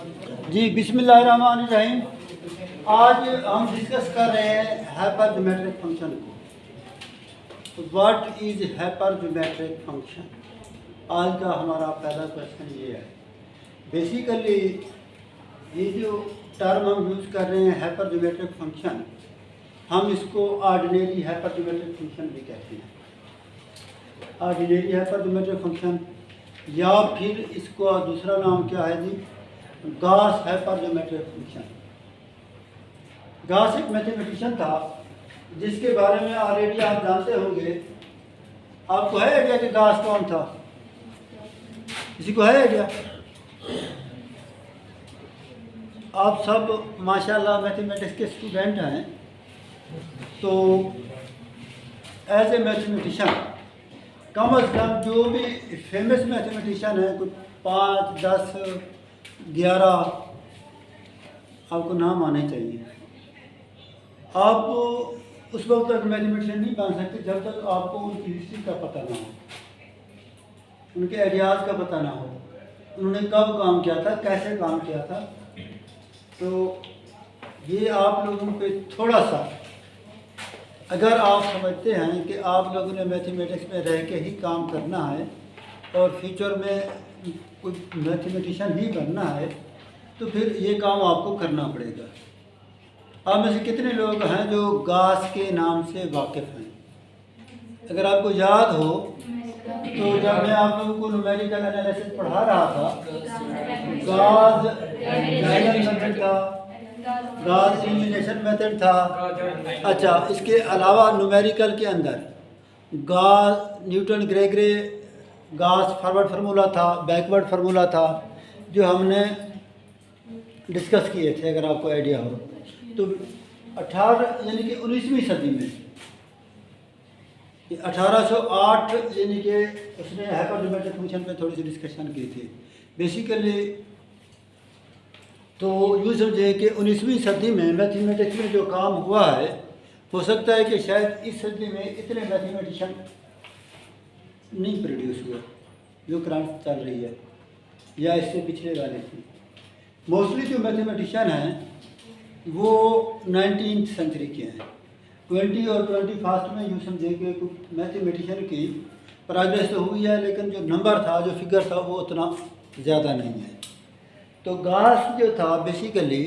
जी बिस्मिल्लाहिर्रहमानिर्रहीम। आज हम डिस्कस कर रहे हैं हाइपरजोमेट्रिक फंक्शन को। What is hypergeometric function? आज का हमारा पहला क्वेश्चन ये है। बेसिकली ये जो टर्म हम यूज़ कर रहे हैं हाइपरजोमेट्रिक फंक्शन, हम इसको ऑर्डिनरी हाइपरजोमेट्रिक फंक्शन भी कहते हैं। ऑर्डिनरी हाइपरजोमेट्रिक फंक्शन, या फिर इसको दूसरा नाम क्या है जी, गॉस हाइपरजोमेट्रिक फंक्शन। गॉस एक मैथमेटिशियन था जिसके बारे में ऑलरेडी आप जानते होंगे। आपको है आइडिया कि गॉस कौन था? किसी को है आइडिया? आप सब माशाल्लाह मैथमेटिक्स के स्टूडेंट हैं, तो एज ए मैथमेटिशियन कम अज़ कम जो भी फेमस मैथमेटिशियन है, कुछ 5, 10, 11 आपको नाम आने चाहिए। आप उस वक्त तक मैथमेटिशियन नहीं बन सकते जब तक आपको उनकी हिस्ट्री का पता ना हो, उनके आइडियाज़ का पता ना हो, उन्होंने कब काम किया था, कैसे काम किया था। तो ये आप लोगों पे थोड़ा सा, अगर आप समझते हैं कि आप लोगों ने मैथमेटिक्स में रह के ही काम करना है और फ्यूचर में कोई मैथमेटिशियन ही बनना है, तो फिर ये काम आपको करना पड़ेगा। आप में से कितने लोग हैं जो गॉस के नाम से वाकिफ़ हैं? अगर आपको याद हो तो जब मैं आप लोगों को न्यूमेरिकल एनालिसिस पढ़ा रहा था, गॉस डायगोनल मेथड था, गॉस एलिमिनेशन मेथड था। अच्छा, इसके अलावा न्यूमेरिकल के अंदर Gauss Newton Gregory Gauss forward formula था, बैकवर्ड फार्मूला था, जो हमने डिस्कस किए थे, अगर आपको आइडिया हो तो। 18 यानी कि 19वीं सदी में 1808 यानी कि उसने हाइपरजोमेट्रिक फंक्शन पे थोड़ी सी डिस्कशन की थी। बेसिकली तो यूँ समझे कि 19वीं सदी में मैथमेटिक्स में जो काम हुआ है, हो सकता है कि शायद इस सदी में इतने मैथमेटिशियन नहीं प्रोड्यूस हुए जो करंट चल रही है, या इससे पिछले वाले थी। मोस्टली जो मैथमेटिशियन हैं वो 19th सेंचुरी के हैं। 20 और 21 में यूँ समझे कि कुछ मैथमेटिशियन की प्रोग्रेस तो हुई है, लेकिन जो नंबर था, जो फिगर था, वो उतना ज़्यादा नहीं है। तो गॉस जो था बेसिकली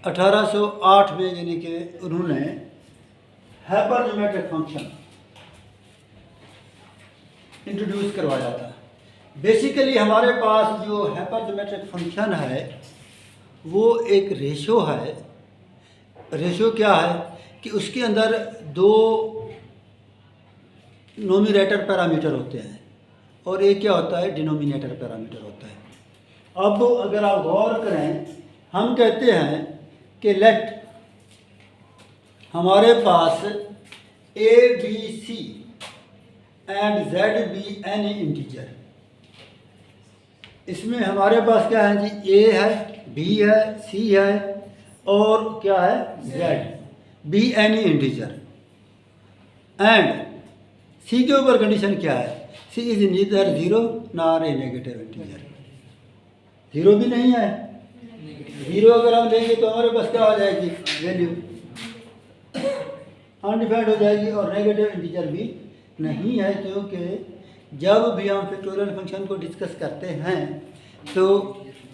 1808 में, यानी कि उन्होंने हाइपरजोमेट्रिक फंक्शन इंट्रोड्यूस करवाया था। बेसिकली हमारे पास जो हाइपरजोमेट्रिक फंक्शन है वो एक रेशो है। रेशो क्या है कि उसके अंदर 2 नोमिनेटर पैरामीटर होते हैं और एक क्या होता है, डिनोमिनेटर पैरामीटर होता है। अब अगर आप गौर करें, हम कहते हैं कि लेट हमारे पास A B C and Z be any integer. इसमें हमारे पास क्या है जी, ए है, बी है, सी है और क्या है, Z, be any integer. And C के ऊपर कंडीशन क्या है, C is neither zero nor a negative integer. Zero भी नहीं है। जीरो अगर हम लेंगे तो हमारे पास क्या हो जाएगी, वैल्यू अनडिफाइंड हो जाएगी, और नेगेटिव इंटीजर भी नहीं है, क्योंकि जब भी हम फैक्टोरियल फंक्शन को डिस्कस करते हैं तो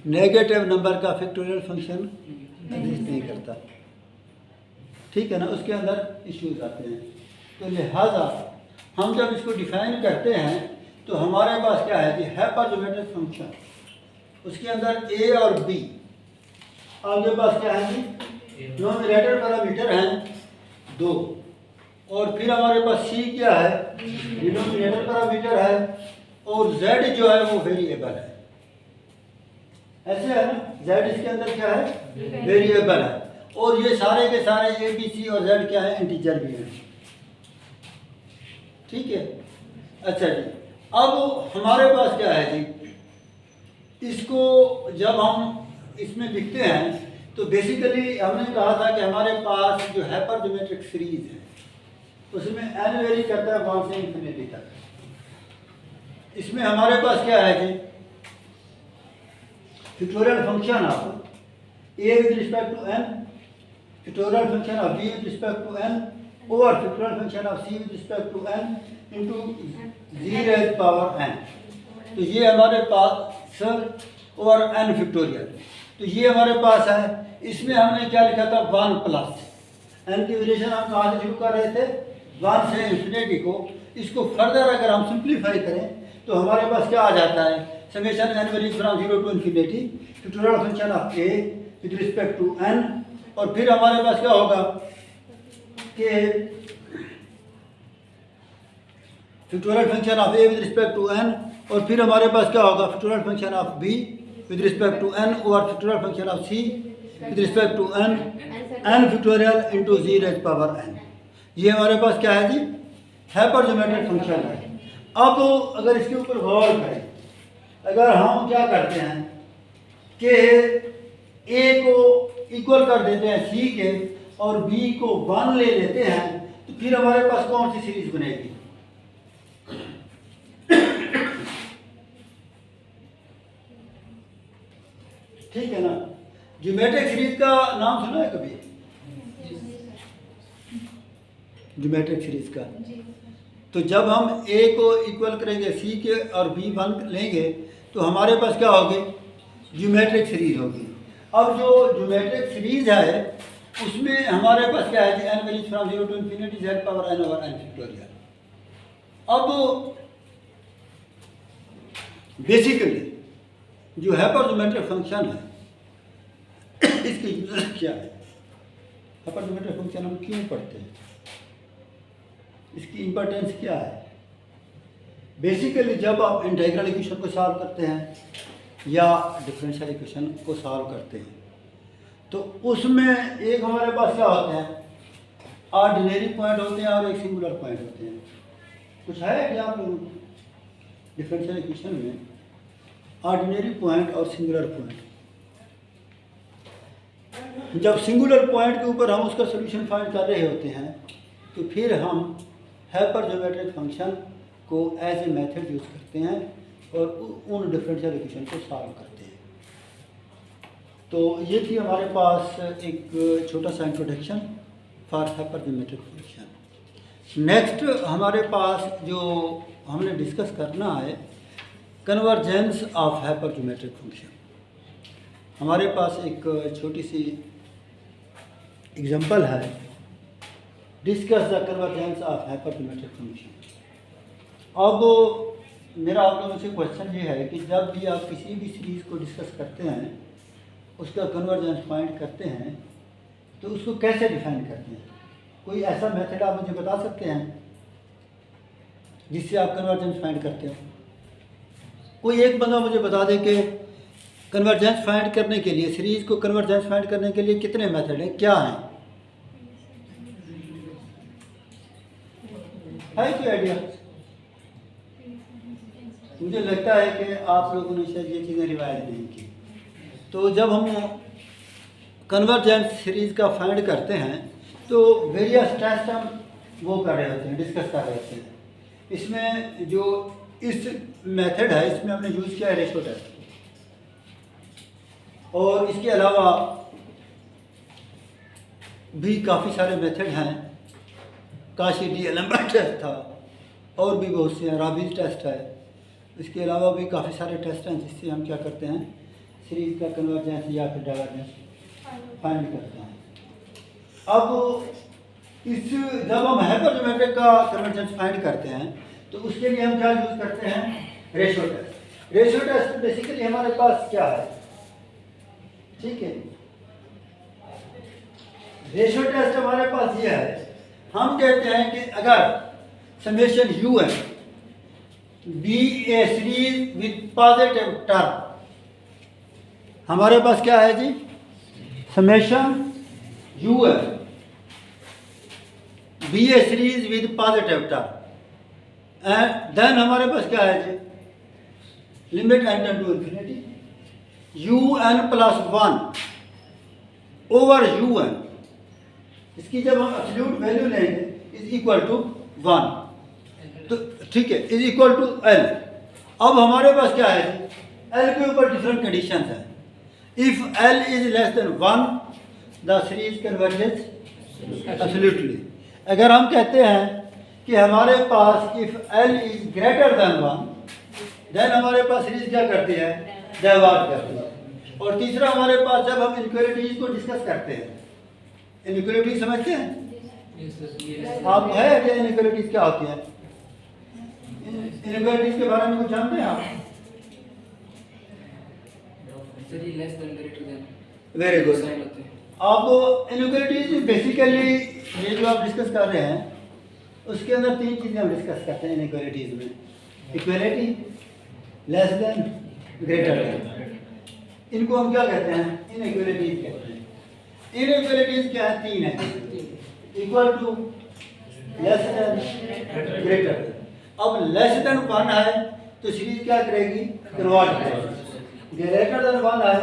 नेगेटिव नंबर का फैक्टोरियल फंक्शन एग्जिस्ट नहीं करता। ठीक है ना, उसके अंदर इश्यूज आते हैं। तो लिहाजा हम जब इसको डिफाइन करते हैं तो हमारे पास क्या है कि हाइपरजोमेट्रिक फंक्शन, उसके अंदर ए और बी, आपके पास क्या है जी, नोमिनेटर पैरामीटर हैं 2, और फिर हमारे पास सी क्या है, डिनोमिनेटर पैरामीटर है, और जेड जो है वो वेरिएबल है। ऐसे है ना, जेड इसके अंदर क्या है, वेरिएबल है, और ये सारे के सारे ए बी सी और जेड क्या है, इंटीजर भी है। ठीक है। अच्छा जी, अब हमारे पास क्या है जी, इसको जब हम इसमें लिखते हैं तो बेसिकली हमने कहा था कि हमारे पास जो हाइपरजोमेट्रिक सीरीज है उसमें एन वेरी करता है 1 से इन्फिनिटी तक। इसमें हमारे पास क्या है जी, factorial function of a with respect to n, factorial function of b with respect to n over factorial function of c with respect to n into z raised power n। तो ये हमारे पास और n फैक्टोरियल, तो ये हमारे पास है। इसमें हमने क्या लिखा था 1 प्लस n की वेरिएशन हम कहाँ से शुरू कर रहे थे 1 से इन्फिनिटी को। इसको फर्दर अगर हम सिंप्लीफाई करें तो हमारे पास क्या आ जाता है summation n values from 0 to infinity factorial function of a with respect to n। और फिर हमारे पास क्या होगा कि factorial function of a with respect to n, और फिर हमारे पास क्या होगा factorial function of b with respect to n और factorial function of c with respect to n factorial into z raise power n। ये हमारे पास क्या है जी हाइपरजोमेट्रिक फंक्शन है। अब अगर इसके ऊपर गौर करें, अगर हम क्या करते हैं कि a को इक्वल कर देते हैं c के और b को 1 ले लेते हैं, तो फिर हमारे पास कौन सी सीरीज बनेगी ठीक है ना। ज्योमेट्रिक सीरीज का नाम सुना है कभी ज्योमेट्रिक सीरीज का? तो जब हम a को इक्वल करेंगे c के और b 1 लेंगे तो हमारे पास क्या होगी ज्योमेट्रिक सीरीज होगी। अब जो ज्योमेट्रिक सीरीज है उसमें हमारे पास क्या है n values from 0 to infinity z power n over n factorial. अब बेसिकली जो हाइपरजोमेट्रिक फंक्शन है इसकी क्या है, हाइपरजोमेट्रिक फंक्शन हम क्यों पढ़ते हैं, इसकी इंपॉर्टेंस क्या है। बेसिकली जब आप इंटीग्रल इक्वेशन को सॉल्व करते हैं या डिफरेंशियल इक्वेशन को सॉल्व करते हैं तो उसमें एक हमारे पास क्या होते हैं ऑर्डिनरी पॉइंट होते हैं और एक सिंगुलर पॉइंट होते हैं। कुछ है कि आप लोग डिफरेंशियल इक्वेशन में ऑर्डिनरी पॉइंट और सिंगुलर पॉइंट, जब सिंगुलर पॉइंट के ऊपर हम उसका सोल्यूशन फाइंड कर रहे होते हैं तो फिर हम हाइपरजोमेट्रिक फंक्शन को एज ए मेथड यूज़ करते हैं और उन डिफरेंशियल इक्वेशन को सॉल्व करते हैं। तो ये थी हमारे पास एक छोटा सा introduction for hypergeometric function. Next हमारे पास जो हमने डिस्कस करना है कन्वर्जेंस ऑफ हाइपरजोमेट्रिक फंक्शन। हमारे पास एक छोटी सी एग्जांपल है discuss the convergence of hypergeometric function. अब मेरा आप लोगों से क्वेश्चन ये है कि जब भी आप किसी भी सीरीज़ को डिस्कस करते हैं उसका कन्वर्जेंस फाइंड करते हैं तो उसको कैसे डिफाइन करते हैं, कोई ऐसा मेथड आप मुझे बता सकते हैं जिससे आप कन्वर्जेंस फाइंड करते हो। कोई एक बंदा मुझे बता दे कि कन्वर्जेंस फाइंड करने के लिए सीरीज़ को कन्वर्जेंस फाइंड करने के लिए कितने मेथड हैं, क्या हैं, है कोई आइडिया? मुझे लगता है कि आप लोगों ने शायद ये चीज़ें रिवाइज नहीं की। तो जब हम कन्वर्जेंस सीरीज़ का फाइंड करते हैं तो वेरियस टेस्ट हम वो कर रहे होते हैं, डिस्कस कर रहे होते हैं। इसमें जो इस मेथड है इसमें हमने यूज़ किया है रेशो टेस्ट, और इसके अलावा भी काफ़ी सारे मेथड हैं। काशी डी-एलेम्बर्ट टेस्ट था और भी बहुत से हैं, राबीज टेस्ट है। इसके अलावा भी काफ़ी सारे टेस्ट हैं जिससे हम क्या करते हैं सीरीज़ का कन्वर्जेंस या फिर डाइवर्जेंस फाइंड करते हैं। अब इस जब हम हाइपरजोमेट्रिक का कन्वर्जेंस फाइंड करते हैं तो उसके लिए हम क्या यूज़ करते हैं ratio test. Ratio test basically हमारे पास क्या है, ठीक है, रेशो टेस्ट हमारे पास ये है, हम कहते हैं कि अगर समेशन यू है be a series with positive term, हमारे पास क्या है जी समेशन यू है be a series with positive term and then हमारे पास क्या है जी limit N tend to infinity U N plus 1 over you N. इसकी जब हम एब्सोल्यूट वैल्यू लेंगे इज इक्वल टू 1, तो ठीक है इज इक्वल टू एल। अब हमारे पास क्या है एल के ऊपर डिफरेंट कंडीशंस हैं। If L is less than 1 the series converges absolutely. अगर हम कहते हैं कि हमारे पास if L is greater than 1 then हमारे पास सीरीज क्या करती है, डाइवर्ज करती है। और तीसरा हमारे पास जब हम इनइक्वालिटीज को डिस्कस करते हैं, इनइक्वालिटीज समझते हैं आप, है क्या इनइक्वालिटीज क्या होती है, इनइक्वालिटीज के बारे में कुछ जानते हैं आप? Very good. आप इनइक्वालिटीज बेसिकली ये जो आप डिस्कस कर रहे हैं उसके अंदर तीन चीज़ें हम डिस्कस करते हैं इनइक्वालिटीज में, equality, less than, greater then. इनको हम क्या कहते हैं, इनइक्वालिटीज कहते हैं। इनइक्वालिटीज क्या है, तीन है, equal to, less than, greater than. अब लेस देन 1 है तो सीरीज क्या करेगी, कन्वर्ट करेगी। ग्रेटर देन 1 है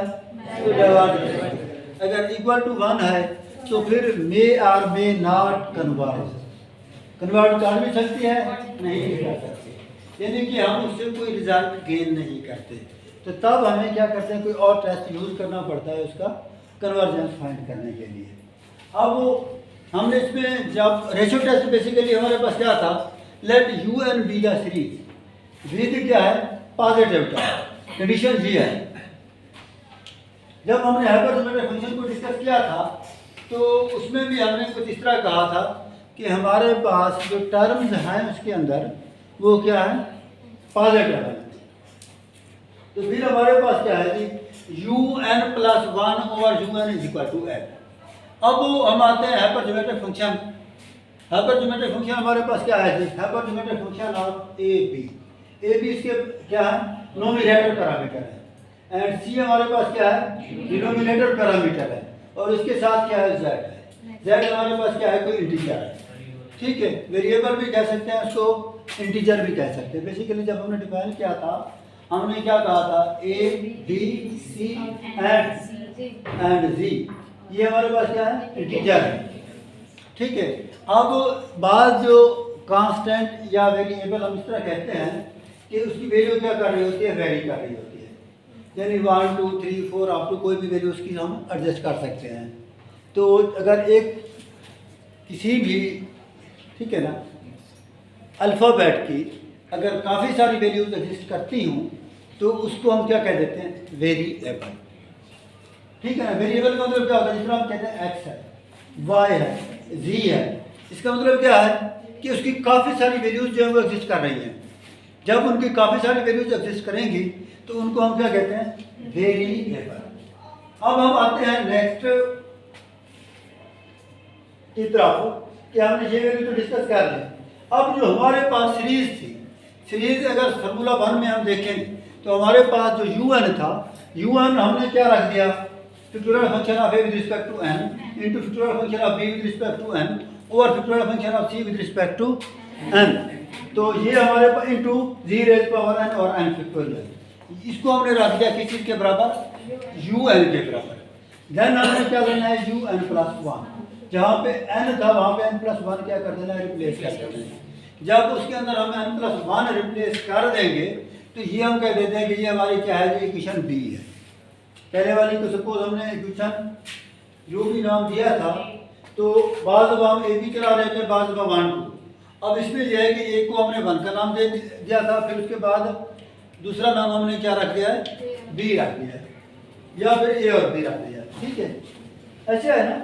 तो डाइवर्ज करेगी। अगर इक्वल टू 1 है तो फिर मे और मे नॉट कन्वर्ज, कन्वर्ट कर भी सकती है, नहीं भी कर सकती, यानी कि हम उससे कोई रिजल्ट गेन नहीं करते। तो तब हमें क्या करते हैं, कोई और टेस्ट यूज़ करना पड़ता है उसका कन्वर्जेंस फाइंड करने के लिए। अब हमने इसमें जब रेशियो टेस्ट बेसिकली हमारे पास क्या था, let u n be the series with क्या है, पॉजिटिव का कंडीशन ये है। जब हमने हाइपरजोमेट्रिक फंक्शन को डिस्कस किया था तो उसमें भी हमने कुछ इस तरह कहा था कि हमारे पास जो टर्म्स हैं उसके अंदर वो क्या है, पॉजिटिव है। तो फिर हमारे पास क्या है कि u N plus 1 over you n is equal to n. अब हम आते हैं हाइपरजोमेट्रिक फंक्शन। हाइपरजोमेट्रिक फंक्शन हमारे पास क्या है जी, hypergeometric function of A B इसके क्या है, नोमिनेटर पैरामीटर है, एंड सी हमारे पास क्या है, डिनोमिनेटर पैरामीटर है, और उसके साथ क्या है, जेड है। जेड हमारे पास क्या है, कोई इंटीजर है, ठीक है, वेरिएबल भी कह सकते हैं उसको, इंटीजर भी कह सकते हैं। बेसिकली जब हमने डिफाइन किया था हमने क्या कहा था, ए बी सी एंड जी, ये हमारे पास क्या है, इंटीजर है, ठीक है। अब बाद जो कांस्टेंट या वेरिएबल हम इस तरह कहते हैं कि उसकी वैल्यू क्या कर रही होती है, वेरी कर रही होती है, यानी 1 2 3 4 अप टू कोई भी वैल्यू उसकी हम एडजस्ट कर सकते हैं। तो अगर एक किसी भी, ठीक है ना, अल्फ़ाबेट की अगर काफ़ी सारी वैल्यूज एग्जिस्ट करती हूँ तो उसको हम क्या कह देते हैं, वेरिएबल, ठीक है ना। वेरिएबल का मतलब क्या होता है, जिस तरह हम कहते हैं एक्स है, वाई है, जी है, इसका मतलब क्या है कि उसकी काफ़ी सारी वैल्यूज जो है वो एग्जिस्ट कर रही हैं। जब उनकी काफ़ी सारी वैल्यूज एग्जिस्ट करेंगी तो उनको हम क्या कहते हैं, वेरिएबल। अब हम आते हैं नेक्स्ट की तरफ कि हमने ये वैल्यू तो डिस्कस कर ली। अब जो हमारे पास सीरीज थी, सीरीज अगर फार्मूला 1 में हम देखें तो हमारे पास जो यू एन था, यू एन हमने क्या रख दिया, factorial function of a with respect to n into factorial function of b with respect to n over factorial function of c with respect to n. तो ये हमारे पास into z raise power n और n factorial, इसको हमने रख दिया किस चीज़ के बराबर, यू एन के बराबर। देन हमने क्या करना है, यू एन प्लस 1, जहाँ पे n था वहाँ पे n प्लस 1 क्या कर देना है, रिप्लेस कर देना है। जब उसके अंदर हम n प्लस 1 रिप्लेस कर देंगे तो ये हम कह देते हैं कि ये हमारी क्या है, ये इक्वेशन बी है। पहले वाली को सपोज हमने इक्वेशन जो भी नाम दिया था तो बाद अब हम ए बी चला रहे थे, बाद अब 1 2। अब इसमें यह है कि एक को हमने 1 का नाम दे दिया था, फिर उसके बाद दूसरा नाम हमने क्या रख दिया है, बी रख दिया है, या फिर ए और बी रख दिया, ठीक है, ऐसे है ना।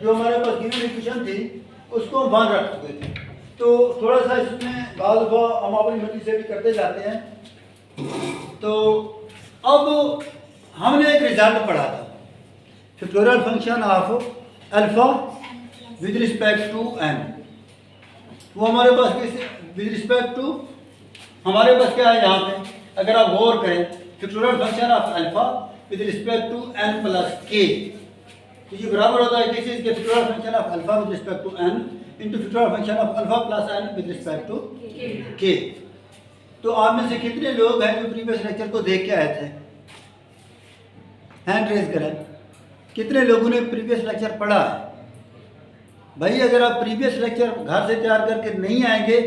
जो हमारे पास गिवन इक्वेशन थी उसको हम 1 रख चुके थे। तो थोड़ा सा इसमें बाद हम अपनी मर्जी से भी करते जाते हैं। तो अब हमने एक रिजल्ट पढ़ा था, factorial function of alpha with respect to n. वो हमारे पास किस विद रिस्पेक्ट टू, हमारे पास क्या है यहाँ पे, अगर आप गौर करें, factorial function of alpha with respect to n plus k, तो ये बराबर होता है किस चीज़ के, factorial function of alpha with respect to n into factorial function of alpha plus n with respect to k. तो आप में से कितने लोग हैं जो प्रीवियस लेक्चर को देख के आए थे, हैंड रेज करें, कितने लोगों ने प्रीवियस लेक्चर पढ़ा है। भाई अगर आप प्रीवियस लेक्चर घर से तैयार करके नहीं आएंगे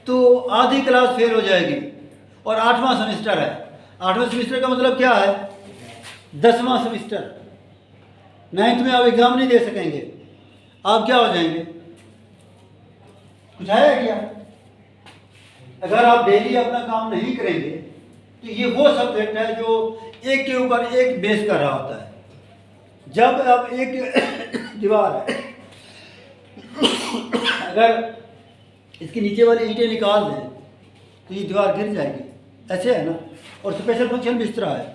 तो आधी क्लास फेल हो जाएगी। और 8वां सेमेस्टर है, 8वें सेमेस्टर का मतलब क्या है, 10वां सेमेस्टर, 9th में आप एग्ज़ाम नहीं दे सकेंगे, आप क्या हो जाएंगे? कुछ है आइडिया? अगर आप डेली अपना काम नहीं करेंगे तो ये वो सब्जेक्ट है जो एक के ऊपर एक बेस कर रहा होता है। जब आप एक दीवार है, अगर इसके नीचे वाली ईंटें निकाल दें तो ये दीवार गिर जाएगी, ऐसे है ना। और स्पेशल फंक्शन भी इस तरह है,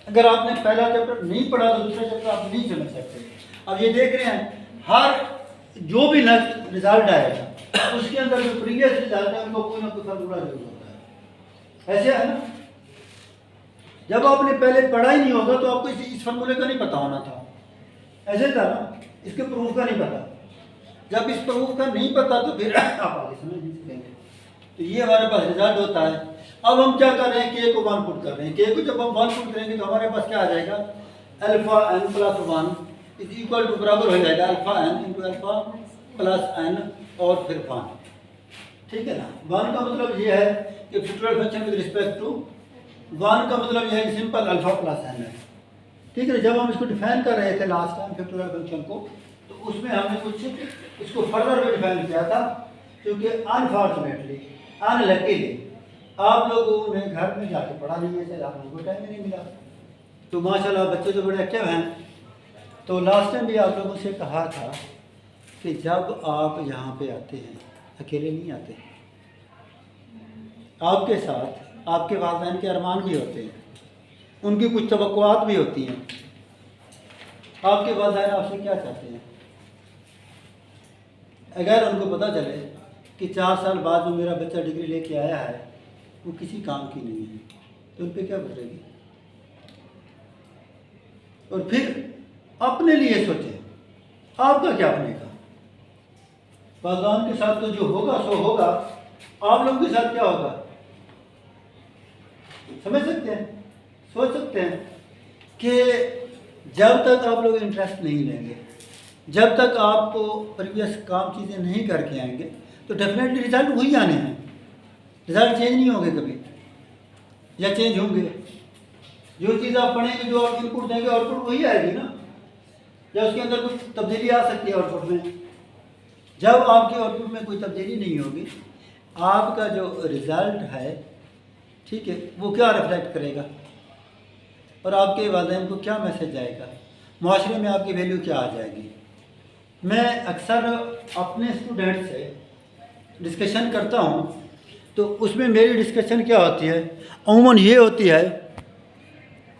अगर आपने पहला चैप्टर नहीं पढ़ा तो दूसरा चैप्टर आप नहीं समझ सकते। अब ये देख रहे हैं, हर जो भी नेक्स्ट रिजल्ट आएगा उसके अंदर जो प्रीवियस रिजल्ट है उनको कोई ना कोई फार्मूला जरूर होता है, ऐसे है ना। जब आपने पहले पढ़ा ही नहीं होगा तो आपको इस फार्मूले का नहीं पता होना था, ऐसे था ना। इसके प्रूफ का नहीं पता, जब इस प्रूफ का नहीं पता तो फिर आप आगे समझ नहीं सकेंगे। तो ये हमारे पास रिजल्ट होता है। अब हम क्या कर रहे हैं, के को 1 पुट कर रहे हैं। के को जब हम 1 पुट करेंगे तो हमारे पास क्या आ जाएगा, alpha n plus 1 is equal to बराबर हो जाएगा alpha n into alpha plus n और फिर 1, ठीक है ना। 1 का मतलब ये है कि factorial function with respect to 1 का मतलब ये है कि सिंपल अल्फा प्लस n है, ठीक है। जब हम इसको डिफाइन कर रहे थे लास्ट टाइम फैक्टोरियल फंक्शन को, तो उसमें हमने कुछ इसको फर्दर में डिफाइन किया था, क्योंकि अनफॉर्चुनेटली अनलकीली आप लोगों ने घर में जाके पढ़ा नहीं है, आप लोगों को टाइम ही नहीं मिला। तो माशाल्लाह बच्चे तो बड़े एक्टिव हैं। तो लास्ट टाइम भी आप लोगों से कहा था कि जब आप यहाँ पे आते हैं अकेले नहीं आते, आपके साथ आपके वालिदैन के अरमान भी होते हैं, उनकी कुछ तवक्कुआत भी होती हैं। आपके वालिदैन आपसे क्या चाहते हैं? अगर उनको पता चले कि 4 साल बाद जो मेरा बच्चा डिग्री लेके आया है वो किसी काम की नहीं है, तो उन पर क्या गुजरेगी? और फिर अपने लिए सोचें, आपका क्या बनेगा? वालिदैन के साथ तो जो होगा सो होगा, आप लोगों के साथ क्या होगा? समझ सकते हैं, सोच सकते हैं कि जब तक आप लोग इंटरेस्ट नहीं लेंगे, जब तक आपको प्रीवियस काम चीज़ें नहीं करके आएंगे, तो डेफिनेटली रिजल्ट वही आने हैं। रिजल्ट चेंज नहीं होंगे कभी, या चेंज होंगे? जो चीज़ आप पढ़ेंगे, जो आप इनपुट देंगे, आउटपुट वही आएगी ना, या उसके अंदर कुछ तब्दीली आ सकती है आउटपुट में। जब आपके आउटपुट में कोई तब्दीली नहीं होगी, आपका जो रिज़ल्ट है, ठीक है, वो क्या रिफ्लेक्ट करेगा और आपके वालिदैन को क्या मैसेज जाएगा, माशरे में आपकी वैल्यू क्या आ जाएगी। मैं अक्सर अपने स्टूडेंट से डिस्कशन करता हूँ, तो उसमें मेरी डिस्कशन क्या होती है, अमूमन ये होती है